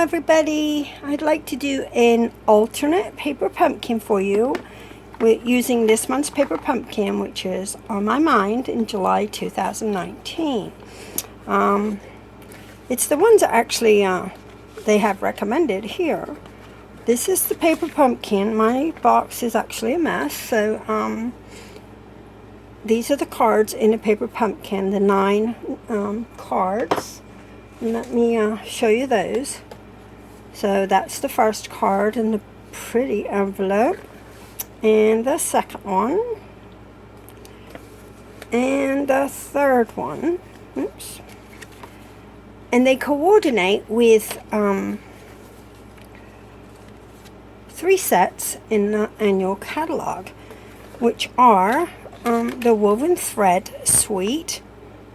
everybody. I'd like to do an alternate paper pumpkin for you with using this month's paper pumpkin, which is on my mind in July 2019. It's the ones that actually they have recommended here. This is the paper pumpkin. My box is actually a mess, so these are the cards in the paper pumpkin, the 9 cards. And let me show you those. So that's the first card in the pretty envelope, and the second one, and the third one. Oops. And they coordinate with 3 sets in the annual catalog, which are the Woven Thread Suite,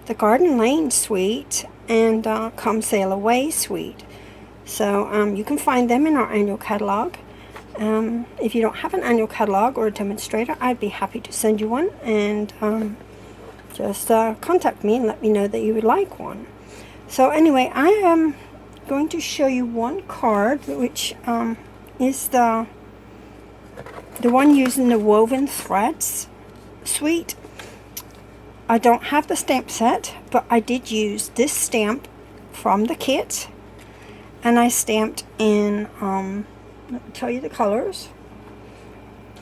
the Garden Lane Suite, and Come Sail Away Suite. So you can find them in our annual catalog. If you don't have an annual catalog or a demonstrator, I'd be happy to send you one, and just contact me and let me know that you would like one. So anyway, I am going to show you one card, which is the one using the Woven Threads Suite. I don't have the stamp set, but I did use this stamp from the kit, and I stamped in, let me tell you the colors,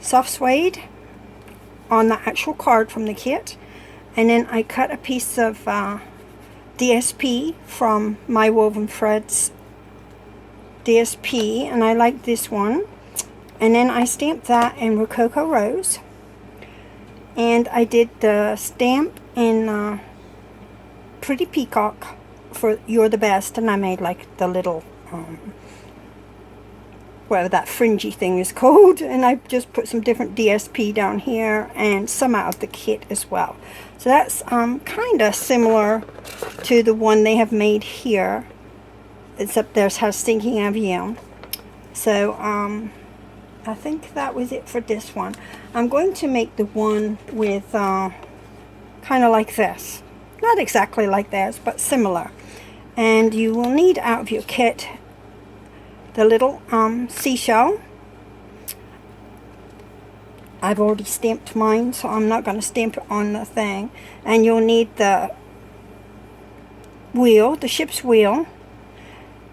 soft suede on the actual card from the kit, and then I cut a piece of DSP from my Woven Threads DSP, and I like this one, and then I stamped that in Rococo Rose, and I did the stamp in Pretty Peacock for You're the Best, and I made like the little whatever that fringy thing is called, and I just put some different DSP down here and some out of the kit as well. So that's kind of similar to the one they have made here, except theirs has Stinking Avion. So I think that was it for this one. I'm going to make the one with kind of like this, not exactly like this, but similar. And you will need out of your kit the little seashell. I've already stamped mine, so I'm not going to stamp it on the thing. And you'll need the wheel, the ship's wheel.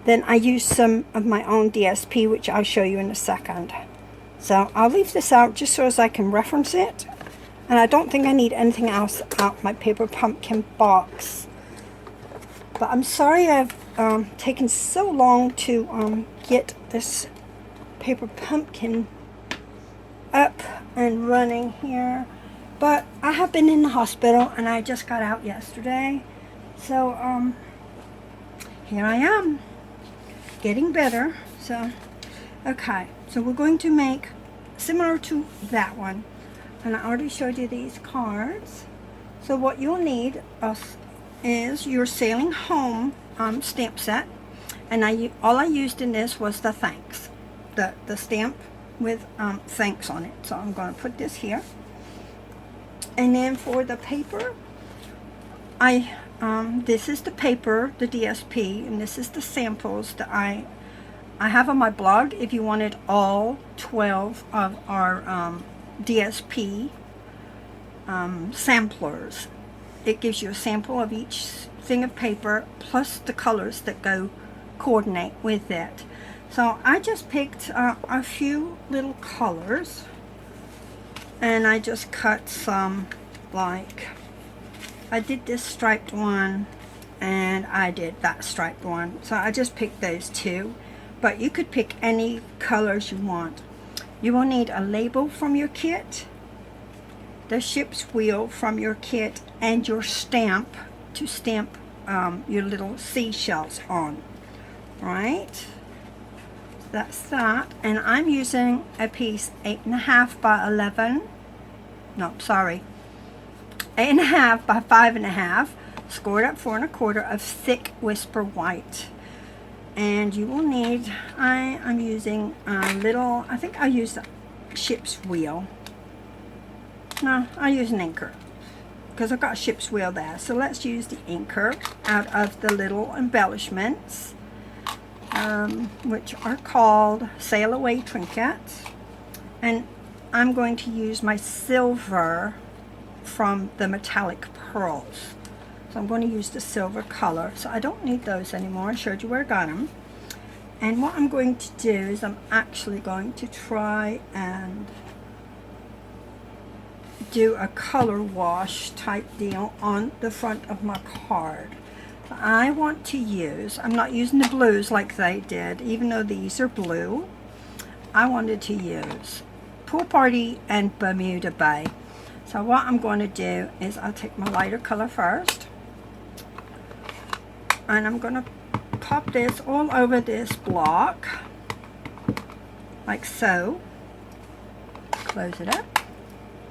Then I used some of my own DSP, which I'll show you in a second. So I'll leave this out just so as I can reference it. And I don't think I need anything else out my paper pumpkin box. But I'm sorry I've taken so long to get this paper pumpkin up and running here. But I have been in the hospital, and I just got out yesterday. So here I am, getting better. So okay, so we're going to make similar to that one, and I already showed you these cards. So what you'll need is your Sailing Home stamp set, and all I used in this was the thanks, the stamp with thanks on it. So I'm going to put this here, and then for the paper, this is the paper, the DSP, and this is the samples that I have on my blog. If you wanted all 12 of our DSP samplers, it gives you a sample of each thing of paper plus the colors that coordinate with it. So I just picked a few little colors, and I just cut some, like I did this striped one, and I did that striped one. So I just picked those 2, but you could pick any colors you want. You will need a label from your kit, the ship's wheel from your kit, and your stamp to stamp your little seashells on. Right? So that's that. And I'm using a piece 8.5 by 11. No, sorry. 8.5 by 5.5, scored up 4 1/4 of thick Whisper White. And you will need, I'm using a little, I think I'll use the ship's wheel. No, I'll use an anchor, because I've got a ship's wheel there. So let's use the anchor out of the little embellishments. which are called Sail Away trinkets. And I'm going to use my silver from the metallic pearls. So I'm going to use the silver color. So I don't need those anymore. I showed you where I got them. And what I'm going to do is I'm actually going to try and do a color wash type deal on the front of my card. I want to use, I'm not using the blues like they did, even though these are blue. I wanted to use Pool Party and Bermuda Bay. So what I'm going to do is I'll take my lighter color first, and I'm going to pop this all over this block, like so. Close it up.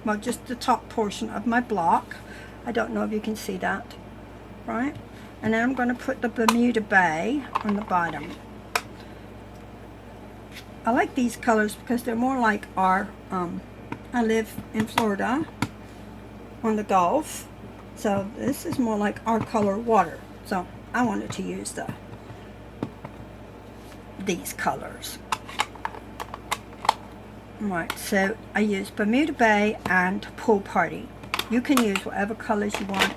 Well, just the top portion of my block. I don't know if you can see that, right? And then I'm going to put the Bermuda Bay on the bottom. I like these colors because they're more like our, I live in Florida on the Gulf, so this is more like our color water. So I wanted to use these colors. Right, so I use Bermuda Bay and Pool Party. You can use whatever colors you want.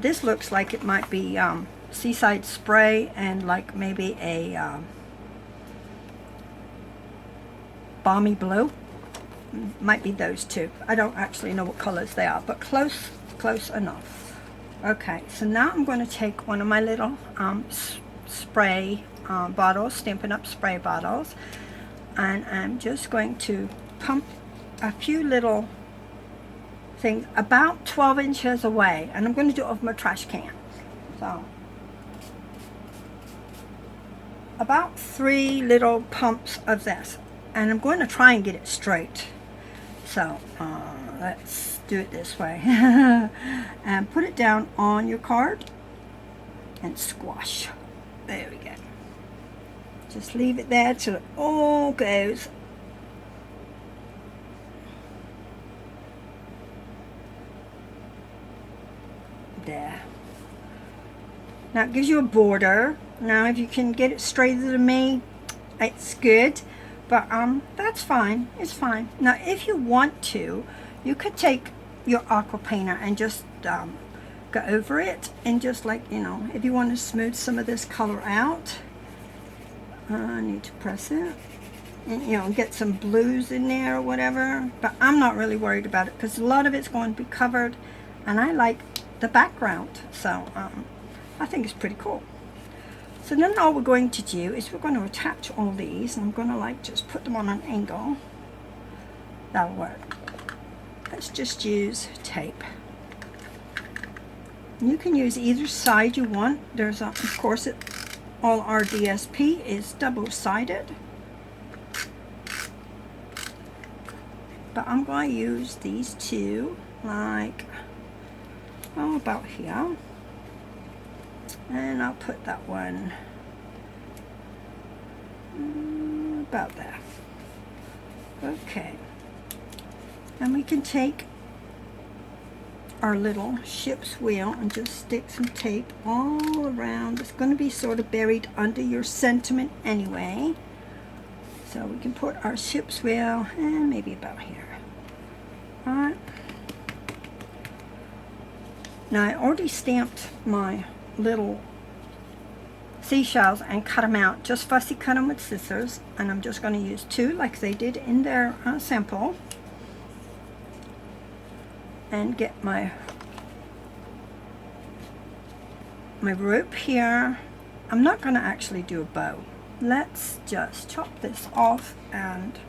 This looks like it might be Seaside Spray and like maybe a Balmy Blue. Might be those two. I don't actually know what colors they are, but close enough. Okay, so now I'm going to take one of my little spray bottles, Stampin' Up! Spray bottles, and I'm just going to pump a few little things about 12 inches away, and I'm going to do it with my trash can. So about 3 little pumps of this, and I'm going to try and get it straight. So let's do it this way. And put it down on your card and squash. There we go. Just leave it there till it all goes. There. Now it gives you a border. Now if you can get it straighter than me, it's good. But that's fine. It's fine. Now if you want to, you could take your aqua painter and just go over it, and just like, you know, if you want to smooth some of this color out, I need to press it and, you know, get some blues in there or whatever. But I'm not really worried about it because a lot of it's going to be covered, and I like the background, so I think it's pretty cool. So then all we're going to do is we're going to attach all these, and I'm going to like just put them on an angle. That'll work. Let's just use tape. You can use either side you want. There's of course all our DSP is double-sided, but I'm going to use these two like about here, and I'll put that one about there. Okay, and we can take our little ship's wheel and just stick some tape all around. It's going to be sort of buried under your sentiment anyway, so we can put our ship's wheel and maybe about here. All right. Now I already stamped my little seashells and cut them out. Just fussy cut them with scissors, and I'm just going to use 2 like they did in their sample, and get my rope here. I'm not going to actually do a bow. Let's just chop this off and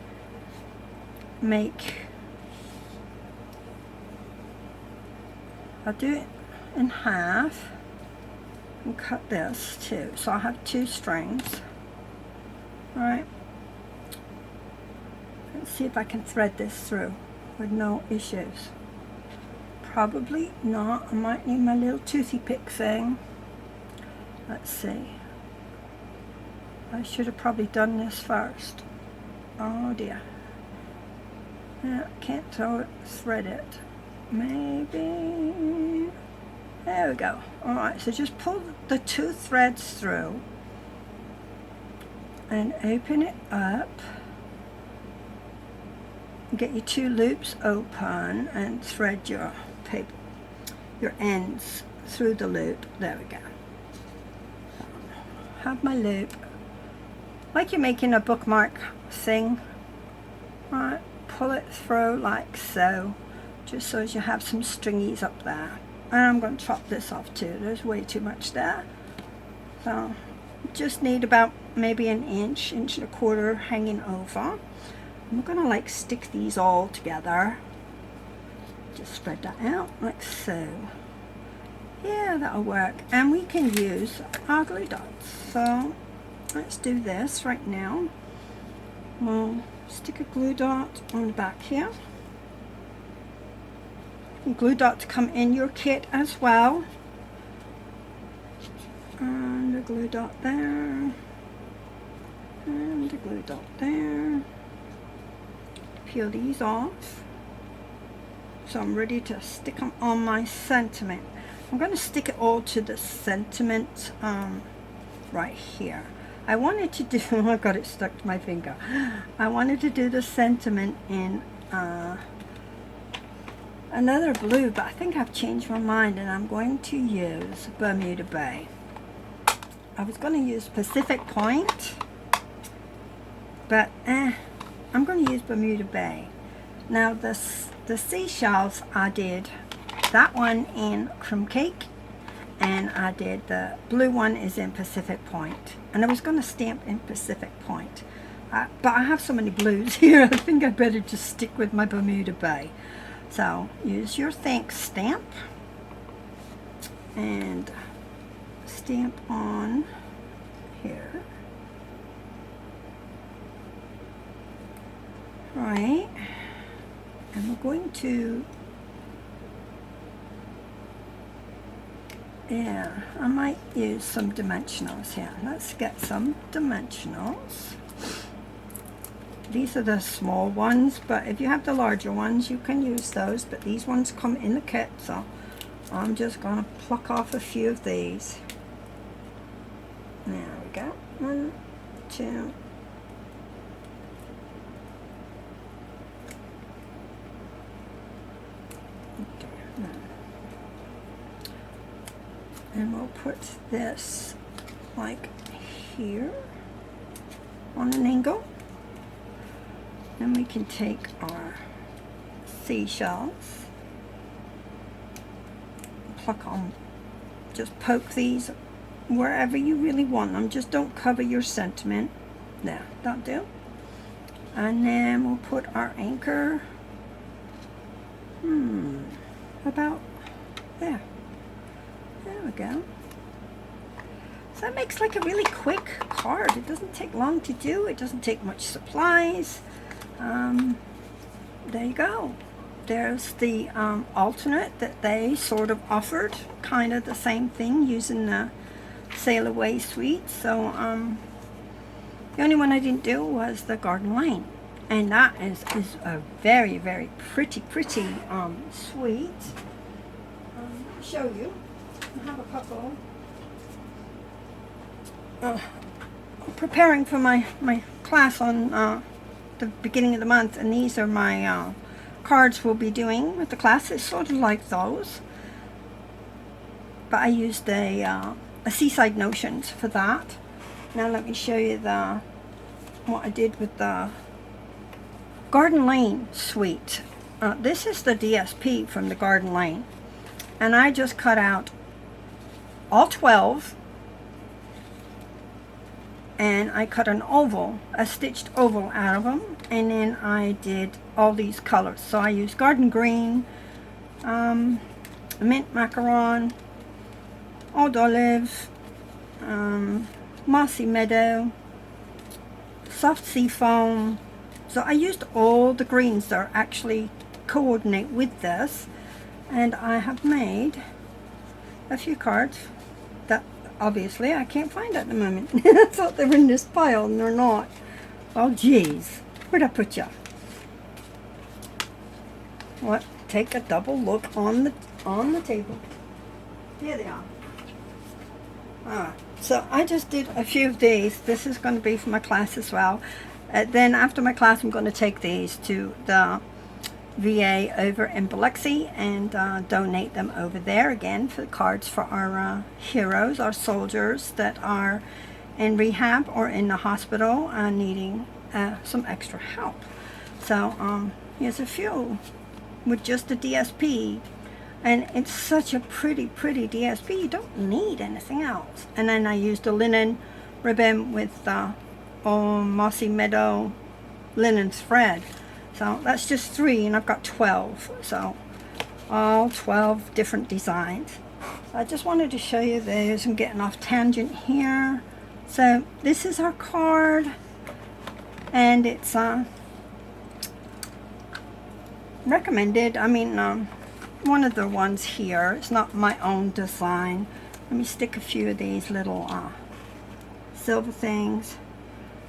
I'll do it in half and cut this too, so I'll have 2 strings. Alright, let's see if I can thread this through with no issues. Probably not. I might need my little toothy pick thing. Let's see. I should have probably done this first. Oh dear. Yeah, can't thread it. Maybe. There we go. Alright, so just pull the 2 threads through and open it up. Get your 2 loops open and thread your paper, your ends through the loop. There we go. Have my loop like you're making a bookmark thing. Right, pull it through like so, just so as you have some stringies up there. And I'm going to chop this off too. There's way too much there. So just need about maybe an inch, inch and a quarter hanging over. I'm going to like stick these all together. Just spread that out like so. Yeah, that'll work. And we can use our glue dots. So let's do this right now. We'll stick a glue dot on the back here. Glue dots come in your kit as well. And a glue dot there. And a glue dot there. Peel these off. So I'm ready to stick them on my sentiment. I'm going to stick it all to the sentiment right here. I wanted to do, I got it stuck to my finger. I wanted to do the sentiment in another blue, but I think I've changed my mind and I'm going to use Bermuda Bay. I was going to use Pacific Point, but I'm going to use Bermuda Bay. Now the seashells, I did that one in Crumb Cake, and I did the blue one is in Pacific Point, and I was going to stamp in Pacific Point, but I have so many blues here, I think I better just stick with my Bermuda Bay. So use your thanks stamp and stamp on here. Right, and we're going to, yeah, I might use some dimensionals here. Let's get some dimensionals. These are the small ones, but if you have the larger ones, you can use those, but these ones come in the kit, so I'm just going to pluck off a few of these. There we go. 1, 2. And we'll put this like here on an angle. Then we can take our seashells, pluck on, just poke these wherever you really want them. Just don't cover your sentiment. There, that'll do. And then we'll put our anchor, about there. There we go. So that makes like a really quick card. It doesn't take long to do. It doesn't take much supplies. There you go. There's the alternate that they sort of offered. Kind of the same thing using the Sail Away suite. So the only one I didn't do was the Garden Lane. And that is a very, very pretty suite. I'll show you. I have a couple. Preparing for my class on the beginning of the month, and these are my cards we'll be doing with the class. It's sort of like those, but I used a Seaside Notions for that. Now let me show you what I did with the Garden Lane suite. This is the DSP from the Garden Lane, and I just cut out all 12, and I cut an oval, a stitched oval out of them, and then I did all these colors. So I used garden green, mint macaron, old olive, mossy meadow, soft sea foam. So I used all the greens that actually coordinate with this, and I have made a few cards that obviously I can't find at the moment. I thought they were in this pile and they're not. Oh geez, where'd I put you? What? Take a double look on the table. Here they are. So I just did a few of these. This is going to be for my class as well. Then after my class, I'm going to take these to the VA over in Biloxi and donate them over there again for the cards for our heroes, our soldiers that are in rehab or in the hospital needing some extra help. So here's a few with just the DSP, and it's such a pretty DSP. You don't need anything else. And then I used a linen ribbon with Mossy Meadow linen thread. So that's just 3, and I've got 12. So all 12 different designs. I just wanted to show you those. I'm getting off tangent here. So this is our card, and it's recommended. I mean, one of the ones here. It's not my own design. Let me stick a few of these little silver things.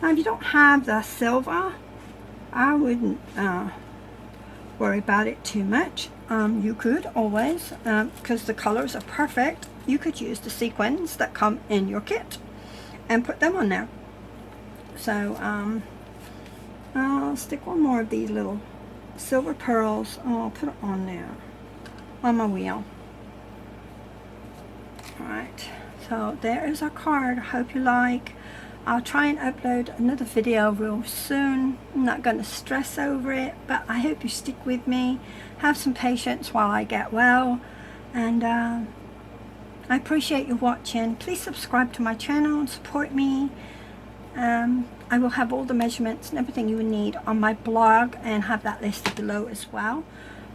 Now, if you don't have the silver, I wouldn't worry about it too much. You could always, because the colors are perfect, you could use the sequins that come in your kit and put them on there. So I'll stick one more of these little silver pearls. I'll put it on there on my wheel. Alright, so there is our card. I hope you like. I'll try and upload another video real soon. I'm not going to stress over it, but I hope you stick with me. Have some patience while I get well. And I appreciate you watching. Please subscribe to my channel and support me. I will have all the measurements and everything you need on my blog and have that listed below as well.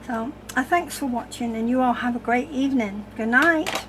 So thanks for watching, and you all have a great evening. Good night.